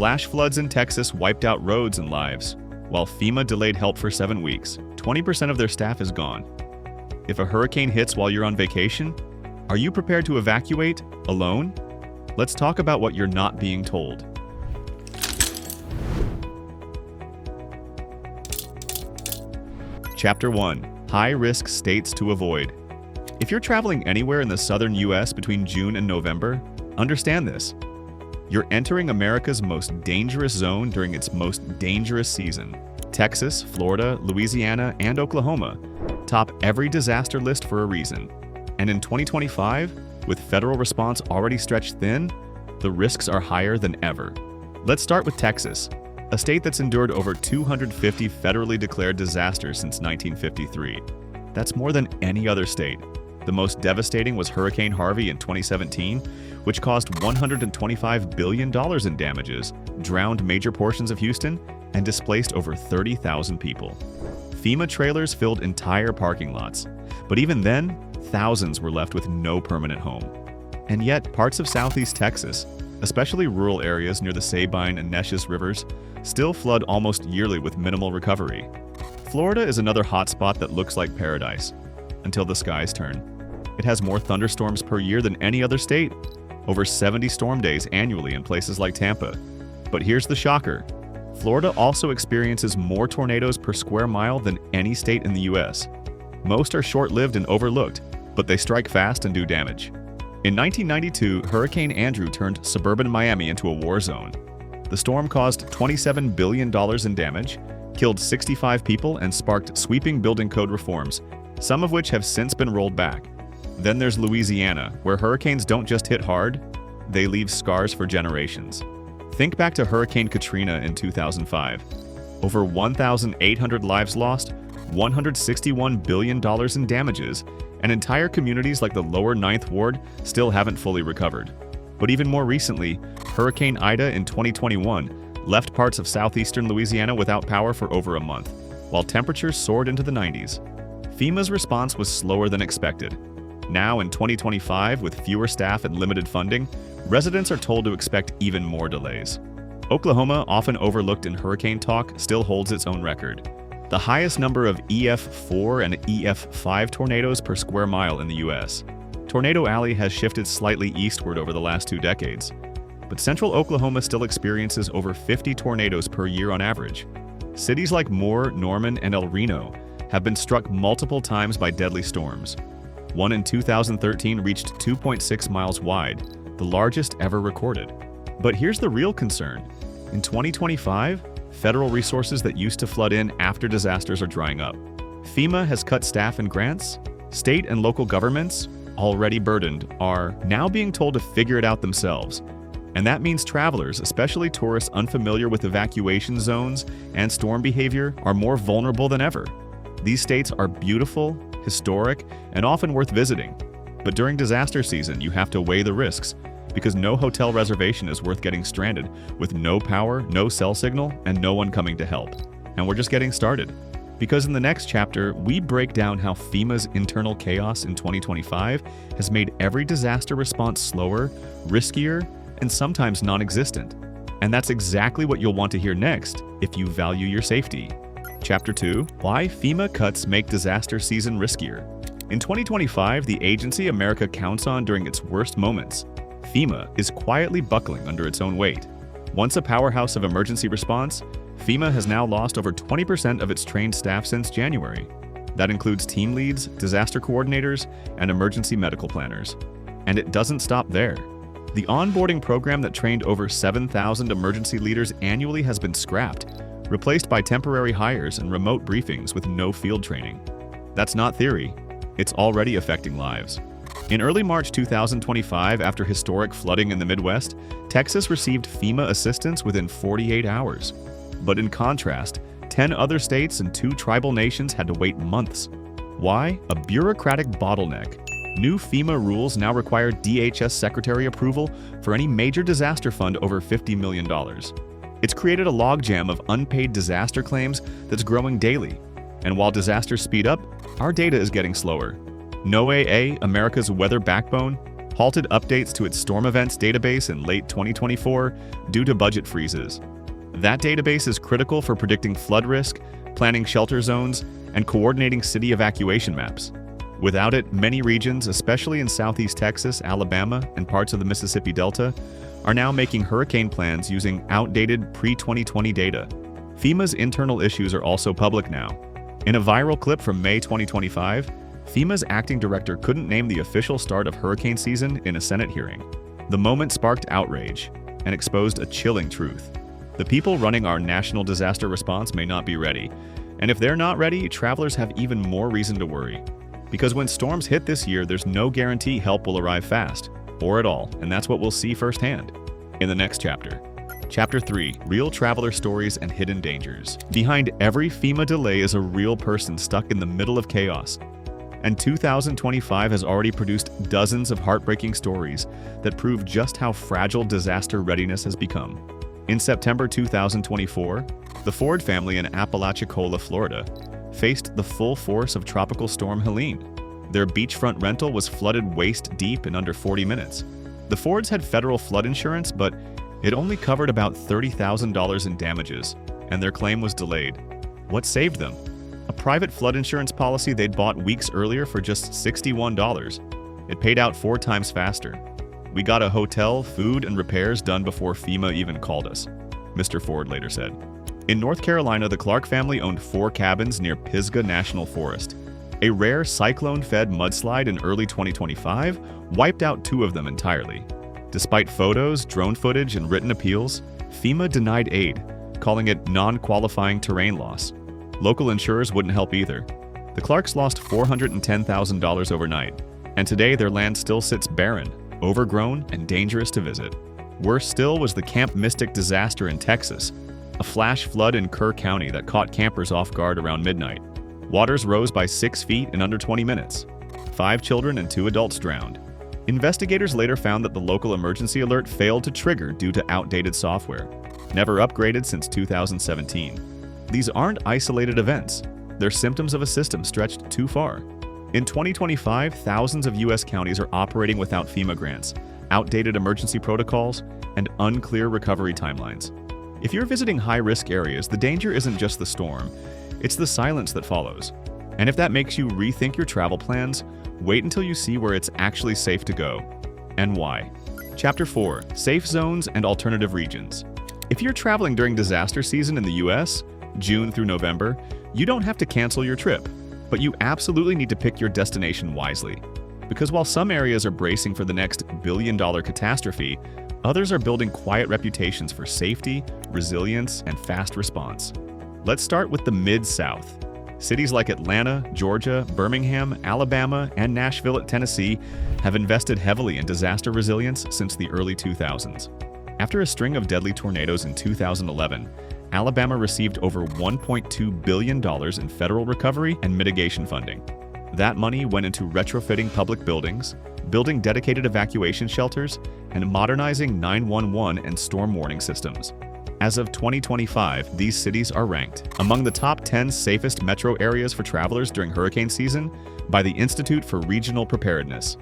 Flash floods in Texas wiped out roads and lives, while FEMA delayed help for 7 weeks. 20% of their staff is gone. If a hurricane hits while you're on vacation, are you prepared to evacuate alone? Let's talk about what you're not being told. Chapter 1. High-risk states to avoid. If you're traveling anywhere in the southern U.S. between June and November, understand this. You're entering America's most dangerous zone during its most dangerous season. Texas, Florida, Louisiana, and Oklahoma top every disaster list for a reason. And in 2025, with federal response already stretched thin, the risks are higher than ever. Let's start with Texas, a state that's endured over 250 federally declared disasters since 1953. That's more than any other state. The most devastating was Hurricane Harvey in 2017, which caused $125 billion in damages, drowned major portions of Houston, and displaced over 30,000 people. FEMA trailers filled entire parking lots, but even then, thousands were left with no permanent home. And yet, parts of southeast Texas, especially rural areas near the Sabine and Neches rivers, still flood almost yearly with minimal recovery. Florida is another hotspot that looks like paradise, until the skies turn. It has more thunderstorms per year than any other state, over 70 storm days annually in places like Tampa. But here's the shocker. Florida also experiences more tornadoes per square mile than any state in the U.S. Most are short-lived and overlooked, but they strike fast and do damage. In 1992, Hurricane Andrew turned suburban Miami into a war zone. The storm caused $27 billion in damage, killed 65 people, and sparked sweeping building code reforms, some of which have since been rolled back. Then there's Louisiana, where hurricanes don't just hit hard, they leave scars for generations. Think back to Hurricane Katrina in 2005. Over 1,800 lives lost, $161 billion in damages, and entire communities like the lower 9th Ward still haven't fully recovered. But even more recently, Hurricane Ida in 2021 left parts of southeastern Louisiana without power for over a month, while temperatures soared into the 90s. FEMA's response was slower than expected. Now, in 2025, with fewer staff and limited funding, residents are told to expect even more delays. Oklahoma, often overlooked in hurricane talk, still holds its own record. The highest number of EF4 and EF5 tornadoes per square mile in the U.S. Tornado Alley has shifted slightly eastward over the last 2 decades, but central Oklahoma still experiences over 50 tornadoes per year on average. Cities like Moore, Norman, and El Reno have been struck multiple times by deadly storms. One in 2013 reached 2.6 miles wide, the largest ever recorded. But here's the real concern. In 2025, federal resources that used to flood in after disasters are drying up. FEMA has cut staff and grants. State and local governments, already burdened, are now being told to figure it out themselves. And that means travelers, especially tourists unfamiliar with evacuation zones and storm behavior, are more vulnerable than ever. These states are beautiful, historic, and often worth visiting. But during disaster season, you have to weigh the risks, because no hotel reservation is worth getting stranded with no power, no cell signal, and no one coming to help. And we're just getting started. Because in the next chapter, we break down how FEMA's internal chaos in 2025 has made every disaster response slower, riskier, and sometimes non-existent. And that's exactly what you'll want to hear next if you value your safety. Chapter 2. Why FEMA cuts make disaster season riskier. In 2025, the agency America counts on during its worst moments, FEMA, is quietly buckling under its own weight. Once a powerhouse of emergency response, FEMA has now lost over 20% of its trained staff since January. That includes team leads, disaster coordinators, and emergency medical planners. And it doesn't stop there. The onboarding program that trained over 7,000 emergency leaders annually has been scrapped, replaced by temporary hires and remote briefings with no field training. That's not theory. It's already affecting lives. In early March 2025, after historic flooding in the Midwest, Texas received FEMA assistance within 48 hours. But in contrast, 10 other states and 2 tribal nations had to wait months. Why? A bureaucratic bottleneck. New FEMA rules now require DHS Secretary approval for any major disaster fund over $50 million. It's created a logjam of unpaid disaster claims that's growing daily. And while disasters speed up, our data is getting slower. NOAA, America's weather backbone, halted updates to its storm events database in late 2024 due to budget freezes. That database is critical for predicting flood risk, planning shelter zones, and coordinating city evacuation maps. Without it, many regions, especially in southeast Texas, Alabama, and parts of the Mississippi Delta, are now making hurricane plans using outdated pre-2020 data. FEMA's internal issues are also public now. In a viral clip from May 2025, FEMA's acting director couldn't name the official start of hurricane season in a Senate hearing. The moment sparked outrage and exposed a chilling truth. The people running our national disaster response may not be ready, and if they're not ready, travelers have even more reason to worry. Because when storms hit this year, there's no guarantee help will arrive fast, or at all, and that's what we'll see firsthand in the next chapter. Chapter 3, Real Traveler Stories and Hidden Dangers. Behind every FEMA delay is a real person stuck in the middle of chaos. And 2025 has already produced dozens of heartbreaking stories that prove just how fragile disaster readiness has become. In September 2024, the Ford family in Apalachicola, Florida, faced the full force of Tropical Storm Helene. Their beachfront rental was flooded waist-deep in under 40 minutes. The Fords had federal flood insurance, but it only covered about $30,000 in damages, and their claim was delayed. What saved them? A private flood insurance policy they'd bought weeks earlier for just $61. It paid out 4 times faster. "We got a hotel, food, and repairs done before FEMA even called us," Mr. Ford later said. In North Carolina, the Clark family owned 4 cabins near Pisgah National Forest. A rare cyclone-fed mudslide in early 2025 wiped out 2 of them entirely. Despite photos, drone footage, and written appeals, FEMA denied aid, calling it non-qualifying terrain loss. Local insurers wouldn't help either. The Clarks lost $410,000 overnight, and today their land still sits barren, overgrown, and dangerous to visit. Worse still was the Camp Mystic disaster in Texas, a flash flood in Kerr County that caught campers off guard around midnight. Waters rose by 6 feet in under 20 minutes. 5 children and 2 adults drowned. Investigators later found that the local emergency alert failed to trigger due to outdated software, never upgraded since 2017. These aren't isolated events. They're symptoms of a system stretched too far. In 2025, thousands of U.S. counties are operating without FEMA grants, outdated emergency protocols, and unclear recovery timelines. If you're visiting high-risk areas, the danger isn't just the storm, it's the silence that follows. And if that makes you rethink your travel plans, wait until you see where it's actually safe to go, and why. Chapter 4, Safe Zones and Alternative Regions. If you're traveling during disaster season in the U.S., June through November, you don't have to cancel your trip, but you absolutely need to pick your destination wisely. Because while some areas are bracing for the next billion-dollar catastrophe, others are building quiet reputations for safety, resilience, and fast response. Let's start with the Mid-South. Cities like Atlanta, Georgia, Birmingham, Alabama, and Nashville, Tennessee have invested heavily in disaster resilience since the early 2000s. After a string of deadly tornadoes in 2011, Alabama received over $1.2 billion in federal recovery and mitigation funding. That money went into retrofitting public buildings, building dedicated evacuation shelters, and modernizing 911 and storm warning systems. As of 2025, these cities are ranked among the top 10 safest metro areas for travelers during hurricane season by the Institute for Regional Preparedness.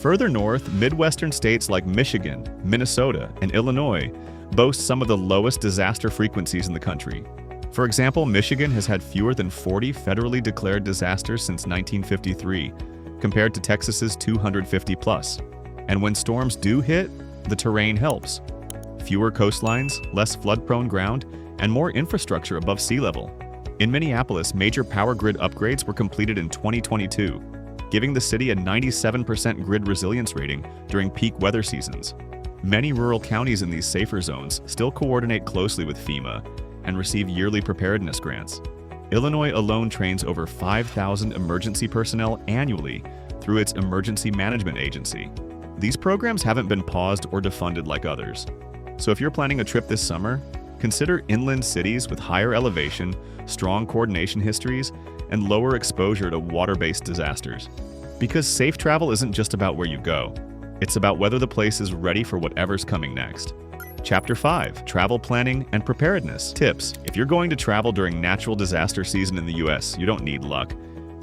Further north, Midwestern states like Michigan, Minnesota, and Illinois boast some of the lowest disaster frequencies in the country. For example, Michigan has had fewer than 40 federally declared disasters since 1953, compared to Texas's 250 plus. And when storms do hit, the terrain helps. Fewer coastlines, less flood-prone ground, and more infrastructure above sea level. In Minneapolis, major power grid upgrades were completed in 2022, giving the city a 97% grid resilience rating during peak weather seasons. Many rural counties in these safer zones still coordinate closely with FEMA and receive yearly preparedness grants. Illinois alone trains over 5,000 emergency personnel annually through its Emergency Management Agency. These programs haven't been paused or defunded like others. So if you're planning a trip this summer, consider inland cities with higher elevation, strong coordination histories, and lower exposure to water-based disasters. Because safe travel isn't just about where you go, it's about whether the place is ready for whatever's coming next. Chapter 5, Travel Planning and Preparedness. Tips. If you're going to travel during natural disaster season in the US, you don't need luck.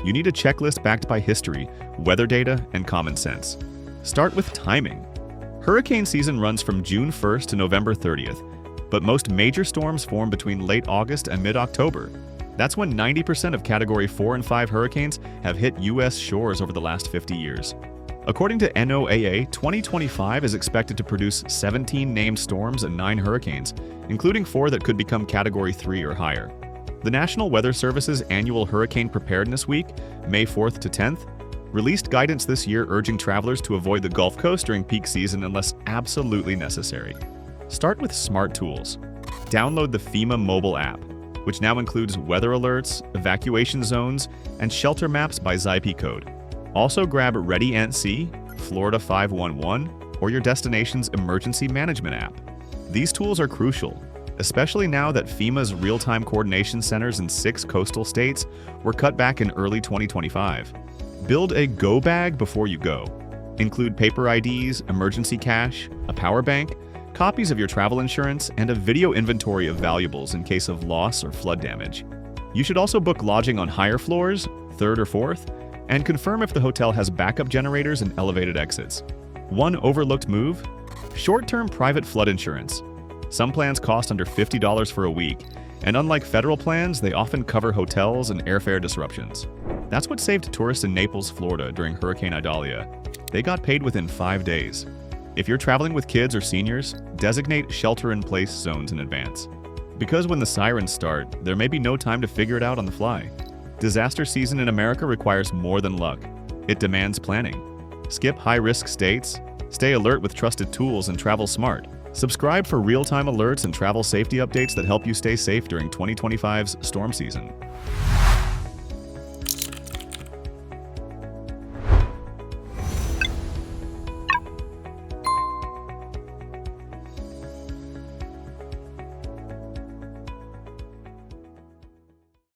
You need a checklist backed by history, weather data, and common sense. Start with timing. Hurricane season runs from June 1st to November 30th, but most major storms form between late August and mid-October. That's when 90% of Category 4 and 5 hurricanes have hit U.S. shores over the last 50 years. According to NOAA, 2025 is expected to produce 17 named storms and 9 hurricanes, including 4 that could become Category 3 or higher. The National Weather Service's annual Hurricane Preparedness Week, May 4th to 10th, released guidance this year urging travelers to avoid the Gulf Coast during peak season unless absolutely necessary. Start with smart tools. Download the FEMA mobile app, which now includes weather alerts, evacuation zones, and shelter maps by ZIP code. Also grab Ready ANT-C, Florida 511, or your destination's emergency management app. These tools are crucial, especially now that FEMA's real-time coordination centers in 6 coastal states were cut back in early 2025. Build a go bag before you go. Include paper IDs, emergency cash, a power bank, copies of your travel insurance, and a video inventory of valuables in case of loss or flood damage. You should also book lodging on higher floors, 3rd or 4th, and confirm if the hotel has backup generators and elevated exits. One overlooked move? Short-term private flood insurance. Some plans cost under $50 for a week, and unlike federal plans, they often cover hotels and airfare disruptions. That's what saved tourists in Naples, Florida during Hurricane Idalia. They got paid within 5 days. If you're traveling with kids or seniors, designate shelter-in-place zones in advance. Because when the sirens start, there may be no time to figure it out on the fly. Disaster season in America requires more than luck. It demands planning. Skip high-risk states, stay alert with trusted tools, and travel smart. Subscribe for real-time alerts and travel safety updates that help you stay safe during 2025's storm season.